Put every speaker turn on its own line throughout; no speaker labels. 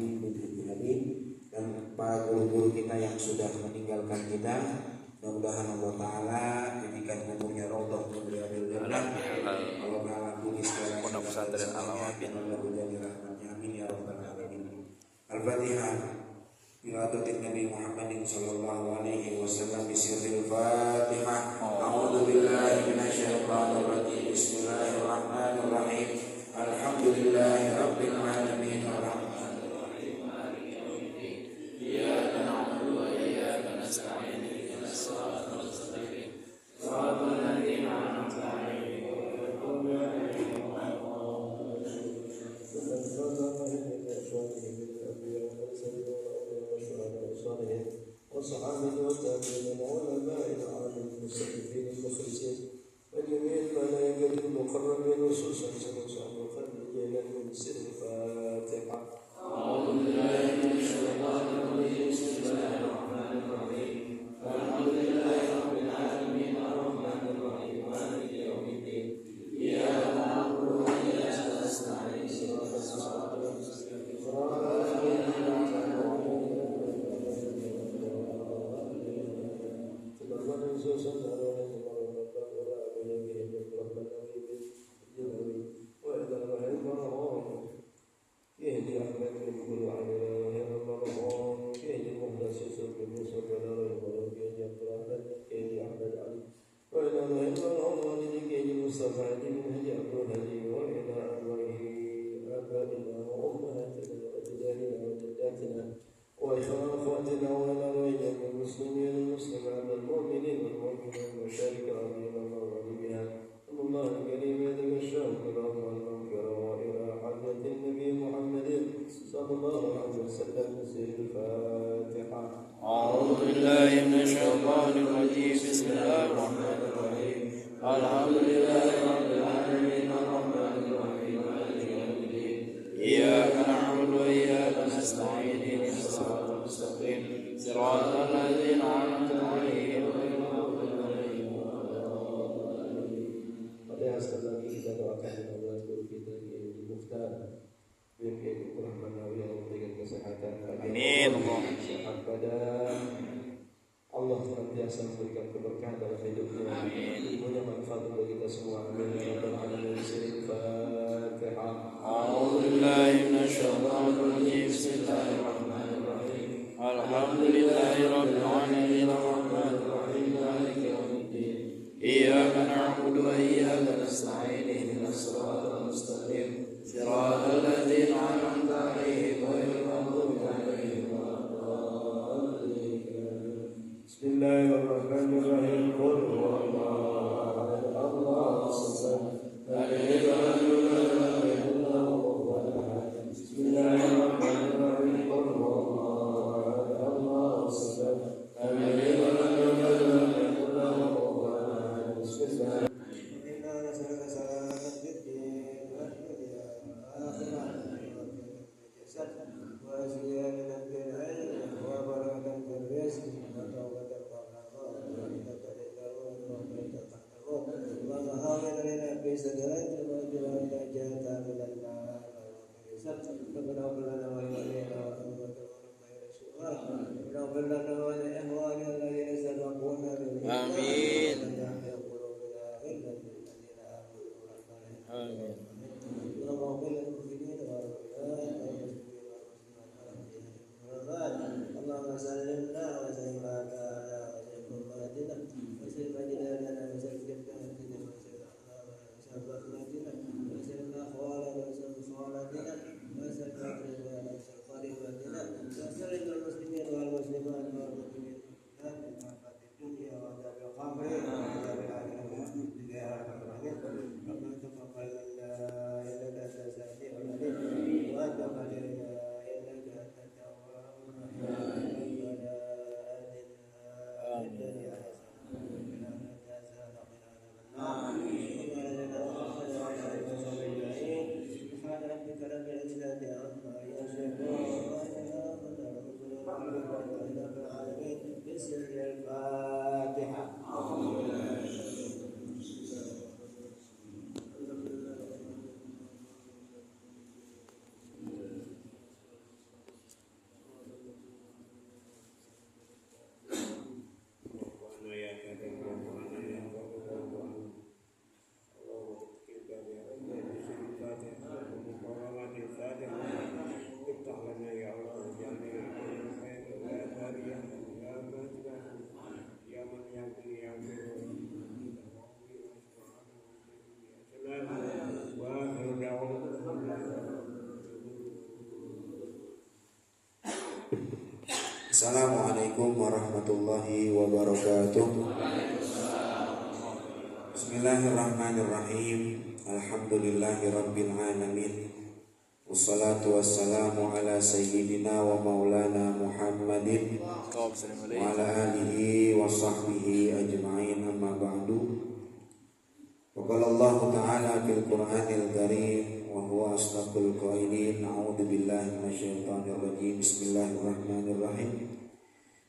Adi binti Adi dan para guru-guru kita yang sudah meninggalkan kita. Mudah-mudahan Allah Ta'ala jadikan kuburnya raudhah min riyadil jannah. Allah Ta'ala ampuni segala
Pondok Pesantren Al-Wabil.
Amin ya rabbal alamin. Al-Fatihah. Biladatin Nabi Muhammadin sallallahu alaihi wasallam bisirril Fatihah. A'udzu billahi minasyaitonir rajim. Bismillahirrahmanirrahim. Alhamdulillahi rabbil alamin. Arrahmanir rahim. Maliki yaumiddin. Iyyaka na'budu wa iyyaka nasta'in. Ihdinas siratal mustaqim. Shiratal ladzina an'amta 'alaihim ghairil maghdubi 'alaihim
والصحابة والتابعين والعلماء العالمين المستكبرين المخلصين وجميع الملائكة المقربين خصوصا سبحان الخلق الجلال من سر الفاتحة. أعوذ بالله من الشيطان الرجيم. بسم الله الرحمن الرحيم. الحمد لله رب العالمين الرحمن الرحيم مالك يوم الدين. إياك نعبد وإياك نستعين. صراط الصراط المستقيم صراط الذين أنعمت عليهم وإخواتنا وإلى المسلمين والمسلمات والمؤمنين والمؤمنات وشارك عظيم مغاربها الله الكريم يتبشر بالرحمة والمغفرة وإلى حضرة النبي محمد صلى الله عليه وسلم سير الفاتحة.
أعوذ بالله من الشيطان الرجيم. بسم الله الرحمن الرحيم. الحمد لله رب العالمين الرحمن الرحيم مالك يوم الدين. إياك نعبد وإياك نستعين. اهدنا الصراط المستقيم صراط الذين أنعمت عليهم غير المغضوب عليهم ولا الضالين.
Pada sekali lagi kita doakan kepada guru kita Kiai Mukhtar, biar Kiai Rahman yang memberikan kesehatan.
Amin.
Sehat badan. Allah senantiasa memberikan keberkahan dalam hidupnya. Amin. Punya manfaat untuk kita semua. Amin. Ya Rabbal alamin. Al-Fatihah.
A'udzu billahi minasyaitonir rajim. Bismillahirrahmanirrahim. Alhamdulillahi rabbil alamin arrahmanir rahim maliki yaumiddin. Iyyaka na'budu wa iyyaka nasta'in. Ihdinas siratal mustaqim. Shiratal ladzina an'amta 'alaihim ghairil maghdubi 'alaihim waladdallin.
Bismillahirrahmanirrahim. Qul huwallahu ahad. Allahu samad. Lam yalid wa lam yulad wa lam yakul lahu kufuwan ahad. Bismillahirrahmanirrahim. Qul huwallahu ahad. Allahu samad. Lam yalid wa lam yulad wa lam yakul lahu kufuwan ahad. Bismillah.
Assalamualaikum warahmatullahi wabarakatuh. Bismillahirrahmanirrahim. Alhamdulillahirabbil alamin. Wassalatu wassalamu ala sayyidina wa maulana Muhammadin wa ala alihi wa sahbihi ajma'in, amma ba'du. Wa qala Allah ta'ala fil Qur'anil Karim wa huwa asdaqul qailin. A'udzu billahi minasyaitonir rajim. Bismillahirrahmanirrahim.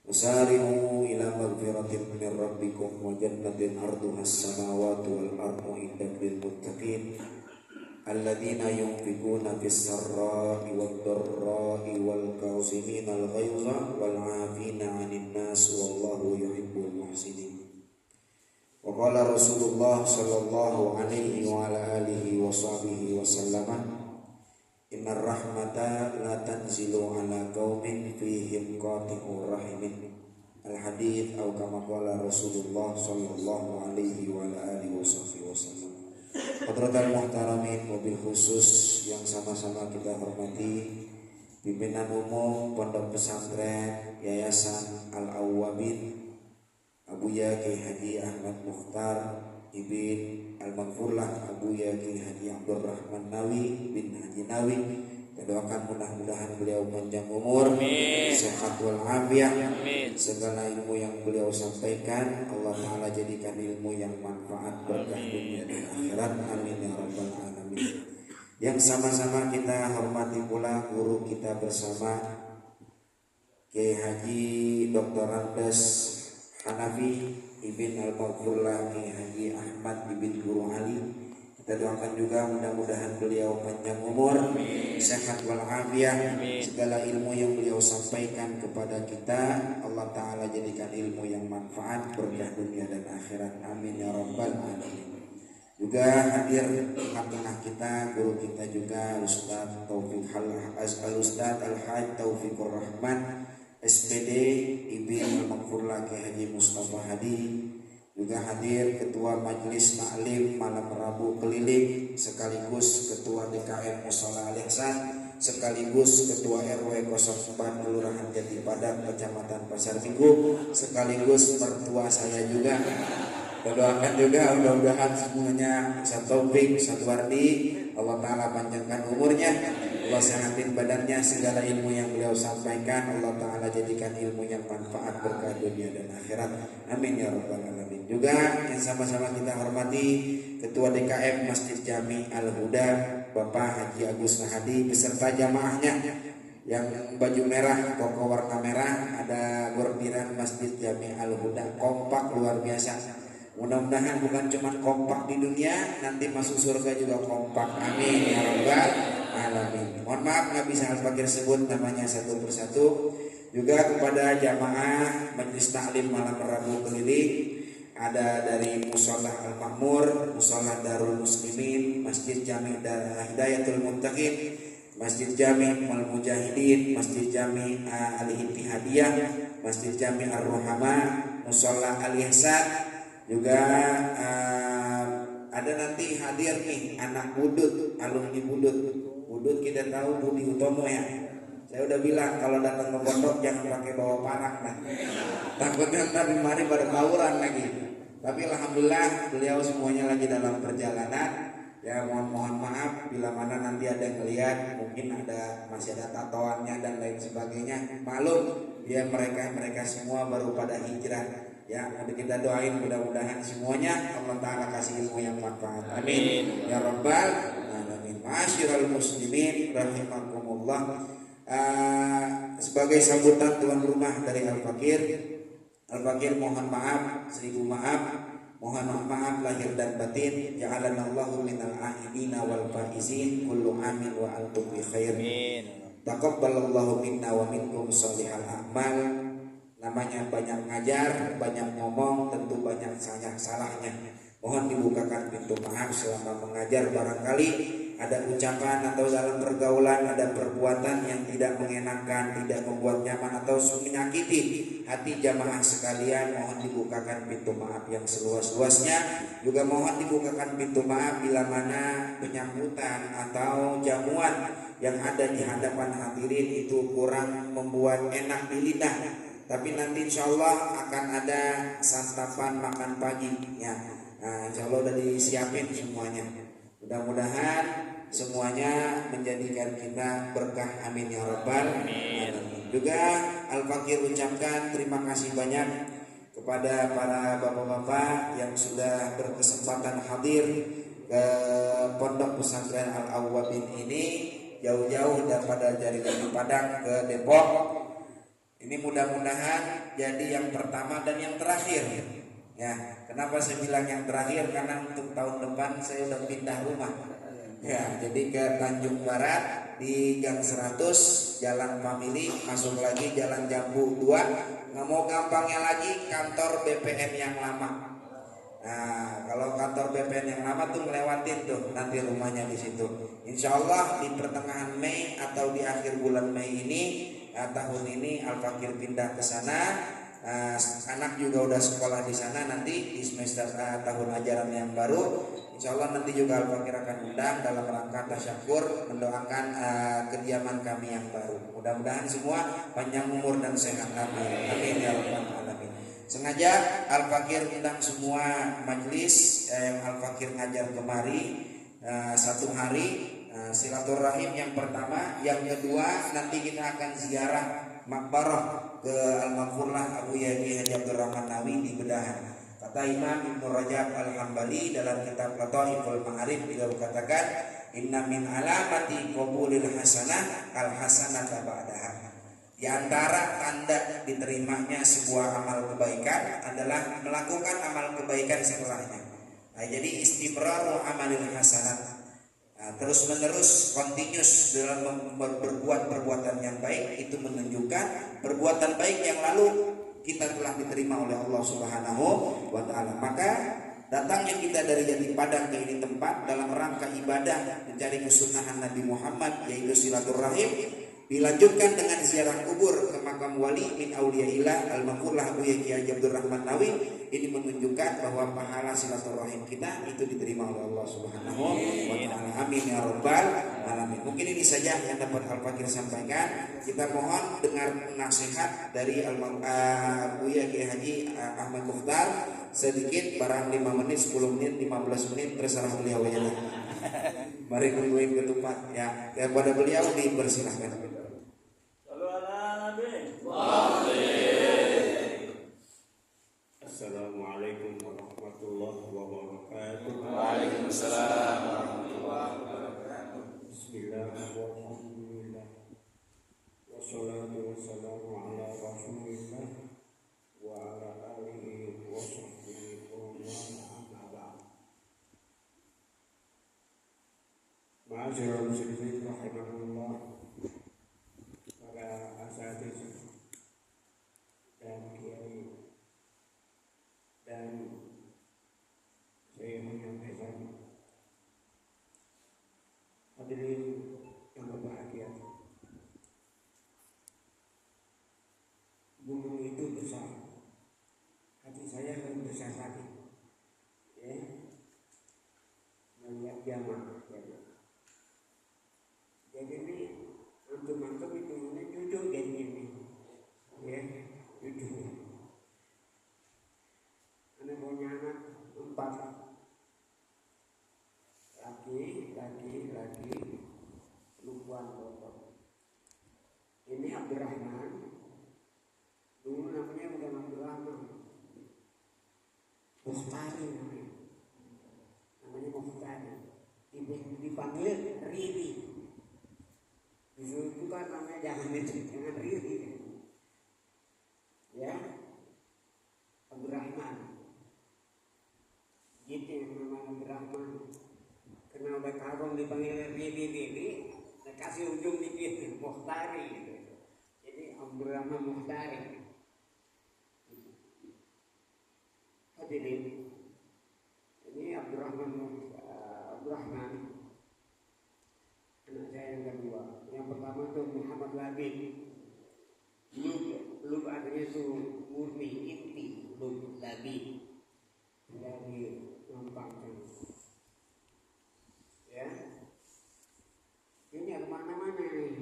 Wasari'u ila magfiratin min rabbikum wa jannatin arduha as-samawati wal ardu iddat lil muttaqin alladzina yunfiquna fis sarra'i wad dharra'i wal kaazimina al ghaiza wal 'afina 'anil nas wallahu yuhibbul muhsinin. Wa qala Rasulullah sallallahu alaihi wa ala alihi wa sahbihi wa sallama, innar rahmata la tanzilu ala qaumin fihim qati'ur rahimin. Al-hadits atau kama qala Rasulullah sallallahu alaihi wa ala alihi wa sahbihi wa sallam. Hadratul muhtaramin, mobil khusus yang sama-sama kita hormati pimpinan umum Pondok Pesantren Yayasan Al-Awwabin Abuya Kiai Haji Ahmad Mukhtar Ibn Al-Maghfurlah Abuya Kiai Haji Abdurrahman Nawi bin Haji Nawi. Kita doakan mudah-mudahan beliau panjang umur, sehat walafiat, segala ilmu yang beliau sampaikan Allah Ta'ala jadikan ilmu yang manfaat berkah dunia dan akhirat, amin ya rabbal alamin. Yang sama-sama kita hormati pula guru kita bersama Kiai Haji Dr. Randes Hanafi Ibn Al-Maghfurlah Kiai Haji Ahmad Ibn Guru Ali. Kita doakan juga mudah-mudahan beliau panjang umur, sehat walafiat, segala ilmu yang beliau sampaikan kepada kita Allah Ta'ala jadikan ilmu yang manfaat berkah dunia dan akhirat, amin ya rabbal alamin. Juga hadir tengah-tengah kita guru kita juga Ustaz Taufiq Al-Ustaz Al-Haj Taufiqur Rahman SPD Ibn Al-Maghfurlah Kiai Haji Mustafa Hadi. Juga hadir Ketua Majelis Taklim Malam Rabu Keliling, sekaligus Ketua DKM Mushola Al-Ihsan, sekaligus Ketua RW 04 Kelurahan Jati Padang Kecamatan Pasar Minggu, sekaligus mertua saya juga. Doakan juga mudah-mudahan semuanya satu taufik, satu arti, Allah Ta'ala panjangkan umurnya, Allah sehatin badannya, segala ilmu yang beliau sampaikan Allah Ta'ala jadikan ilmu yang manfaat berkah dunia dan akhirat, amin ya rabbal alamin. Juga yang sama-sama kita hormati Ketua DKM Masjid Jami Al-Huda Bapak Haji Agus Nahadi beserta jamaahnya yang baju merah, koko warna merah, ada bordiran Masjid Jami Al-Huda, kompak luar biasa. Mudah-mudahan bukan cuma kompak di dunia, nanti masuk surga juga kompak, amin ya rabbal alamin. Mohon maaf nggak bisa Al-Fakir sebut namanya satu persatu. Juga kepada jamaah Majelis Taklim Malam Rabu Keliling, ada dari Mushola Al-Makmur, Mushola Darul Muslimin, Masjid Jami Hidayatul Muttaqin, Masjid Jami Al-Mujahidin, Masjid Jami Al-Ittihadiyah, Masjid Jami Ar-Rohama, Mushola Al-Ihsan. Juga ada nanti hadir nih anak Budut, alumni Budut kita tahu Budi Utomo ya. Saya udah bilang kalau datang ke pondok jangan pakai bawa parak lah, takutnya ntar mari pada tawuran lagi. Tapi alhamdulillah beliau semuanya lagi dalam perjalanan. Ya mohon maaf bila mana nanti ada yang lihat, mungkin masih ada tatoannya dan lain sebagainya. Maklum dia mereka semua baru pada hijrah. Ya, kita doain mudah-mudahan semuanya Allah Ta'ala kasih ilmu yang manfaat. Amin. Ya Rabbal alamin. Ma'asyiral muslimin rahimakumullah. Sebagai sambutan tuan rumah dari Al-Fakir mohon maaf, 1000 maaf. Mohon maaf lahir dan batin. Ja'alanallahu minal a'idina wal faizin. Kullu amin wa antum bi khair. Amin. Taqabbalallahu minna wa minkum shalihal a'mal. Namanya banyak ngajar, banyak ngomong, tentu banyak salahnya. Mohon dibukakan pintu maaf selama mengajar, barangkali ada ucapan atau dalam pergaulan ada perbuatan yang tidak mengenakan, tidak membuat nyaman atau menyakiti hati jamaah sekalian, mohon dibukakan pintu maaf yang seluas-luasnya. Juga mohon dibukakan pintu maaf bila mana penyambutan atau jamuan yang ada di hadapan hadirin itu kurang membuat enak di lidah. Tapi nanti insya Allah akan ada santapan makan pagi ya. Nah, insya Allah udah disiapin semuanya. Mudah-mudahan semuanya menjadikan kita berkah, amin ya rabbal alamin. Juga Al-Fakir ucapkan terima kasih banyak kepada para bapak-bapak yang sudah berkesempatan hadir ke Pondok Pesantren Al-Awwabin ini jauh-jauh daripada jaringan Padang ke Depok. Ini mudah-mudahan jadi yang pertama dan yang terakhir. Ya, kenapa saya bilang yang terakhir? Karena untuk tahun depan saya udah pindah rumah. Ya, jadi ke Tanjung Barat di Gang 100 Jalan Family, masuk lagi Jalan Jambu 2. Nggak mau gampangnya lagi kantor BPN yang lama. Nah, kalau kantor BPN yang lama tuh ngelewatin tuh nanti rumahnya di situ. Insya Allah di pertengahan Mei atau di akhir bulan Mei ini tahun ini Al-Fakir pindah ke sana. Anak juga udah sekolah di sana, nanti di semester tahun ajaran yang baru insya Allah nanti juga Al-Fakir akan undang dalam rangka tasyakur mendoakan kediaman kami yang baru. Mudah-mudahan semua panjang umur dan sehat, amin, amin ya rabbal alamin. Sengaja Al-Fakir undang semua majelis yang Al-Fakir ngajar kemari satu hari silaturahim yang pertama, yang kedua nanti kita akan ziarah makbarah ke Al-Maghfurlah Abu Yahya Haji Abdul Rahman Nawi di Bedahan. Kata Imam Ibnu Rajab Al-Hambali dalam kitab Lataiful Ma'arif, beliau katakan inna min alamati qabulil hasanah al-hasanata ba'daha. Di antara tanda diterimanya sebuah amal kebaikan adalah melakukan amal kebaikan setelahnya. Nah, jadi istimraru amalil hasanat, terus menerus continuous dalam berbuat perbuatan yang baik, itu menunjukkan perbuatan baik yang lalu kita telah diterima oleh Allah Subhanahu wa taala. Maka datangnya kita dari Jati Padang ke ini tempat dalam rangka ibadah mencari kesunahan Nabi Muhammad, yaitu silaturahim, dilanjutkan dengan ziarah kubur ke makam wali min auliyaillah Al-Maghfurlah Abu Yahya Haji Abdul Rahman Nawi. Ini menunjukkan bahwa pahala silaturahim kita itu diterima oleh Allah Subhanahu wa taala. Amin ya rabbal alamin. Mungkin ini saja yang dapat Al-Fakir sampaikan. Kita mohon dengar nasihat dari Abu Yahya Haji Ahmad Mukhtar sedikit, barang 5 menit, 10 menit, 15 menit, terserah beliau aja. Mari nungguin ketupat ya. Kepada beliau dipersilahkan.
Assalamualaikum warahmatullahi wabarakatuh.
Waalaikumsalam warahmatullahi wabarakatuh.
Bismillahirrahmanirrahim. Wassalatu wassalamu ala Rasulillah wa ala alihi wa sahbihi wa man wala. Ma'asyiral muslimin rahimahullah, para asatidz dan kiai, dan saya menyampaikan hadirin yang berbahagia. Gunung itu besar, hati saya lebih besar lagi. Ya, melihat jamaah. Jadi ini antum-antum itu ini duduk jadi ini, ya duduk. Anak punya anak 4, laki, perempuan kotor. Ini Abdurrahman, dulu namanya bukan Abdurrahman, Mukhtari namanya Mukhtari, dipanggil Riri. Itu kan namanya jangan Riri, ya Abdurrahman. Gitu yang namanya Abdurrahman. Karena udah karung dipanggil Bibi, kasih ujung dikit Mukhtari gitu. Jadi Abdurrahman Mukhtari. Hadirin, ini Abdurrahman
pertama tuh Muhammad Labib. Lub artinya itu murni, inti, lub Labib. Tidak digampangkan. Ya, ini kemana-mana nih.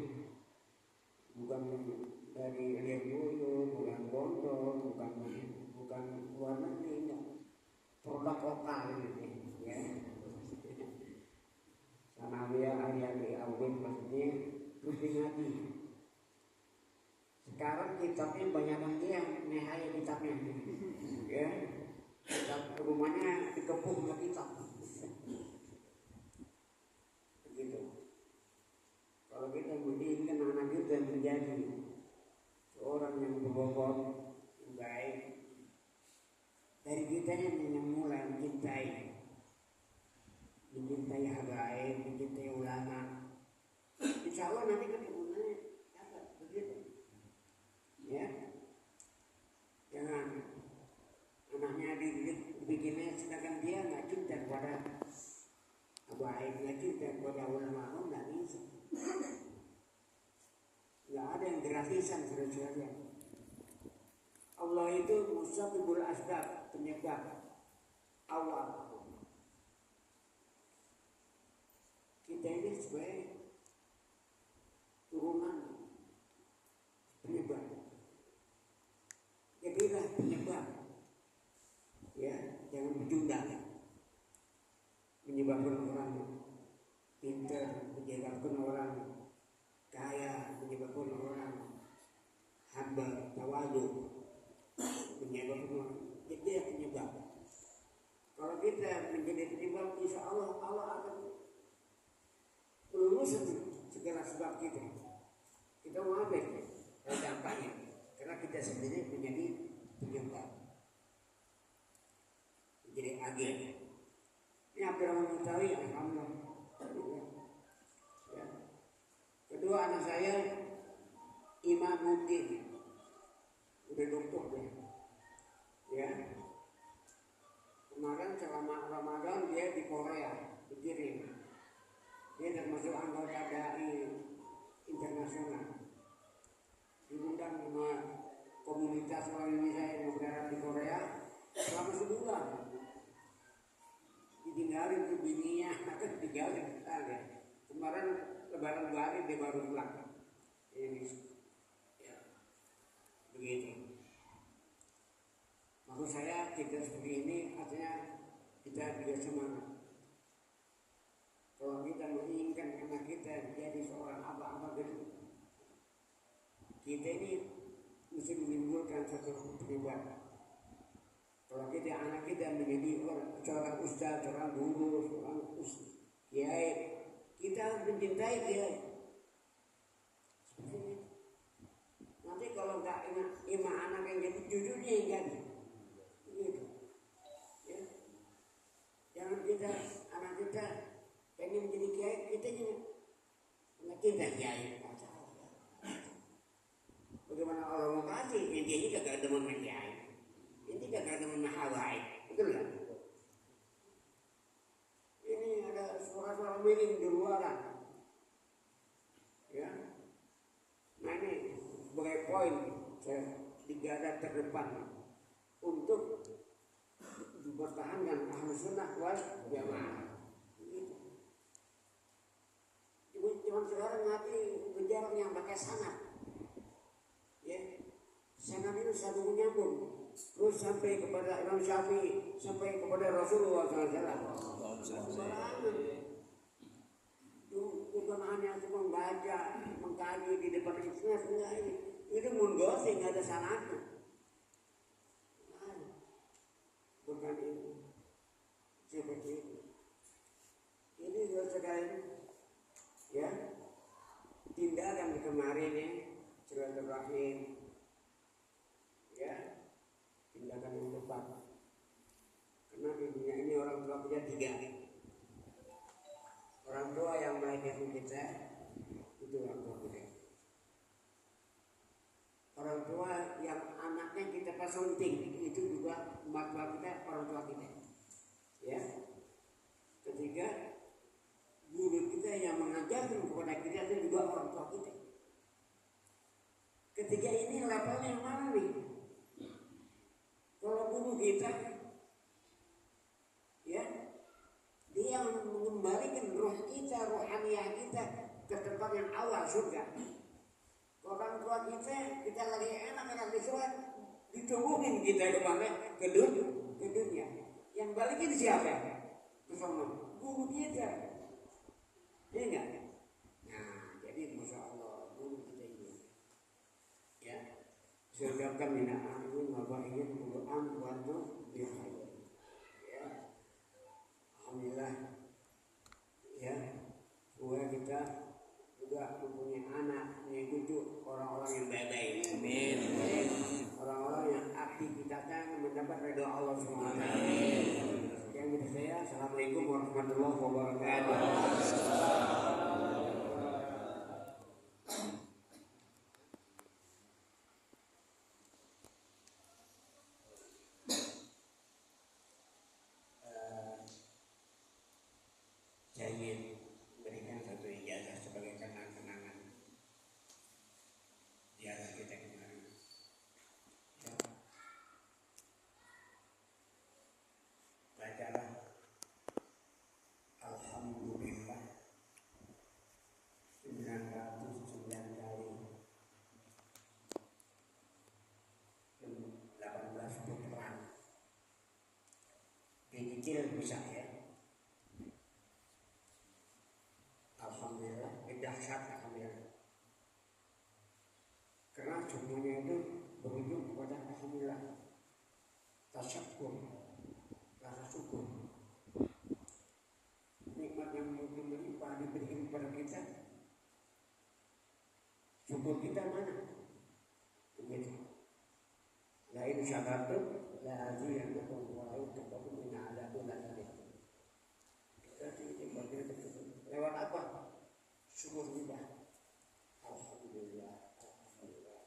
Bukan dari Lirboyo, bukan Bonto, bukan luar negeri, enggak. Produk lokal ini, ya. Sanawiyah Ariani Awin maksudnya terus ngaji. Sekarang kitabnya banyak lagi yang nehaya kitabnya, ya. Kitab rumahnya dikepung sama kitab. Begitu. Kalau kita menginginkan anak kita menjadi seorang yang berbobot, yang baik, dari kitanya yang mulai mencintai habaib, mencintai ulama. Insya Allah nanti keturunannya dapat begitu. Ya, jangan anaknya dibikinnya sedangkan dia nggak cinta kepada habaib, nggak cinta kepada ulama, nggak bisa. Nggak ada yang gratisan saudara. Allah itu musabibul asbab, penyebab awal. Kita ini sebagai turunan penyebab. Jadilah penyebab. Ya, jangan berjumlah. Menyebabkan orang pintar, menyebabkan orang kaya, menyebabkan orang hamba tawadu, menyebabkan orang. Jadi penyebab. Kalau kita menjadi penyebab, insya Allah Allah akan meluruskan segala sebab kita. Kita mau apa? Dampaknya. Karena kita sendiri menjadi penyebab, menjadi agen. Ini apa yang mengetahui? Alhamdulillah. Ya. Kedua anak saya Imamuddin, udah dokter dia. Ya. Kemarin selama Ramadan dia di Korea dikirim. Dia termasuk anggota DAI internasional. Diundang sama komunitas orang Indonesia yang berada di Korea selama sebulan. Ditinggalin ke bininya, ditinggalin. Kemarin Lebaran Bali dia baru pulang. Ini, ya, begitu. Maksud saya kita seperti ini artinya kita juga semangat. Kalau kita menginginkan anak kita jadi seorang apa-apa gitu, kita ini mesti menimbulkan satu penyebab. Kalau kita anak kita menjadi seorang ustaz, seorang guru, seorang kiai, kita harus mencintai kiai. Nanti kalau nggak ima anak yang jadi jujurnya yang jadi, begitu. Ya. Jangan kita anak kita pengen menjadi kiai, kita juga nggak cinta kiai. Bagaimana orang mau kasih? Dia juga gak demen sama kiai. Ini gak demen sama habaib, betul nggak? Ini ada suara-suara miring di luaran. Ya. Nah ini sebagai poin saya di garda terdepan untuk dipertahankan Ahlus Sunnah wal Jamaah. Cuma sekarang nanti berjalan yang pakai sanad, ya sanad itu satu menyambung terus sampai kepada Imam Syafi'i, sampai kepada Rasulullah SAW. Bukan hanya cuma membaca, mengkaji di depan istana, enggak ini. Itu menggosi, nggak ada sanadnya. Bukan itu. Seperti itu. Ini sekali, ya, tindakan kemarin ini silaturahim, ya, tindakan yang tepat. Karena di dunia ini orang tua punya tiga. Orang tua yang melahirkan kita itu orang tua kita. Orang tua yang anaknya kita pasunting itu juga mertua kita, orang tua kita. Ya. Ketiga, guru kita yang mengajarkan kepada kita itu juga orang tua kita. ketiga ini levelnya yang mana nih? Kalau guru kita, ya, dia yang mengembalikan roh kita, rohaniah kita ke tempat yang awal surga. Orang tua kita lagi enak di sholat, ditungguin kita kemana? Ke dunia. Yang balikin siapa? Ke sana. Guru kita. Iya enggak? Nah, jadi masya Allah guru kita ini. Ya, silakan mina amin wabarakatuh Quran waktu bihayu. Ya, alhamdulillah. Ya, semoga kita juga mempunyai anak yang cucu orang-orang yang baik-baik.
Amin.
Orang-orang yang aktivitasnya mendapat ridho Allah SWT. Yang dari saya, assalamualaikum warahmatullahi wabarakatuh. Saya ingin berikan satu ijazah sebagai kenang-kenangan di atas kita kemarin. Ya. Bacalah Alhamdulillah 909 kali 18 putaran. Dicicil bisa ya. Alhamdulillah, dahsyat alhamdulillah. Karena semuanya itu berujung kepada alhamdulillah. Tasyakur, rasa syukur. Nikmat yang mungkin melimpah diberikan kepada kita. Syukur kita mana? Begitu. La in syakartum la azidannakum wa la in takfurtum inna adzabi lasyadid. Lewat apa? Syukur kita. Alhamdulillah. Alhamdulillah.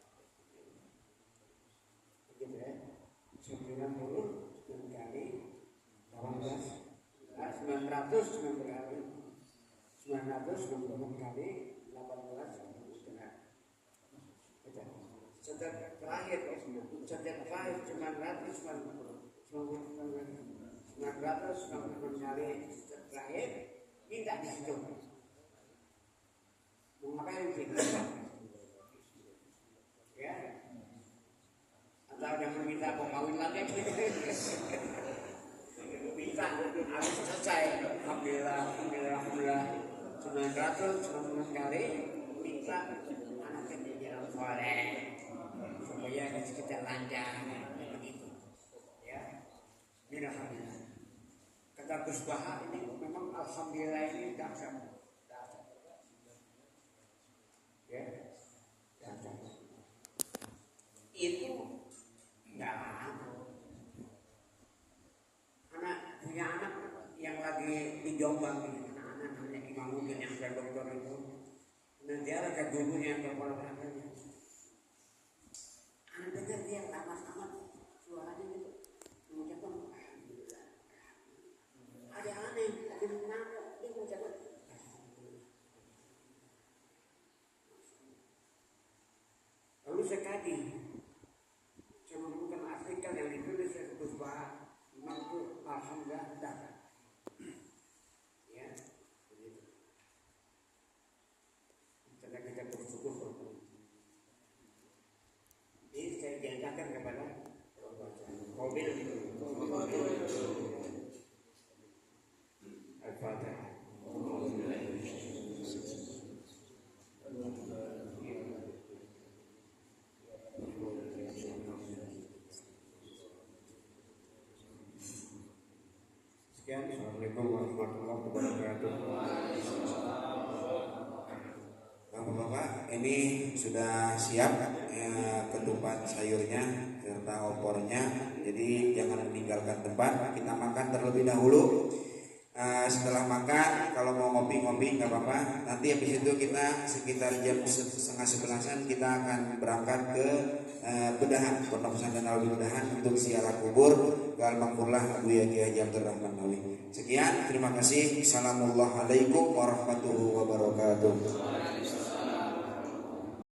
Begitu ya. 90 kali 18 990 kali 990 kali 18 setengah. Setiap terakhir 990 kali terakhir tidak dihitung. Mau ngapain sih? Ya, atau jangan minta mau kawin lagi? Minta harus selesai. Alhamdulillah, alhamdulillah, alhamdulillah. 990 kali minta anak kecil soleh supaya kita lancar begitu. Ya, alhamdulillah. Kata Gus Bahar ini memang alhamdulillah ini dahsyat. Ya, dahsyat. Itu enggak lama. Punya anak yang lagi di Jombang ini, anak-anak namanya Imam Mungkin yang sudah dokter itu, dan dia ada gurunya yang berpolong-polongnya. Anak dengar dia lama-lama suaranya gitu, mengucapkan alhamdulillah. Ada aneh, lagi menangkap, dia mengucapkan alhamdulillah. Lalu saya kaji, saya menemukan artikel yang ditulis oleh Gus Bahar. Mampu alhamdulillah dapat. Ya, begitu. Karena kita bersyukur. Ini saya jangankan kepada mobil itu. Al-Fatihah. Assalamualaikum warahmatullahi wabarakatuh. Bapak-bapak, ini sudah siap ketupat sayurnya serta opornya. Jadi jangan meninggalkan tempat, kita makan terlebih dahulu. Setelah makan, kalau mau ngopi-ngopi nggak apa-apa. Nanti habis itu kita sekitar jam 10:30 kita akan berangkat ke Bedahan, Pondok Pesantren Al Bedahan untuk ziarah kubur ke Al-Maqfurlah Abu Kiai Haji Abdul Rahman Nawawi. Sekian, terima kasih. Assalamualaikum warahmatullahi wabarakatuh.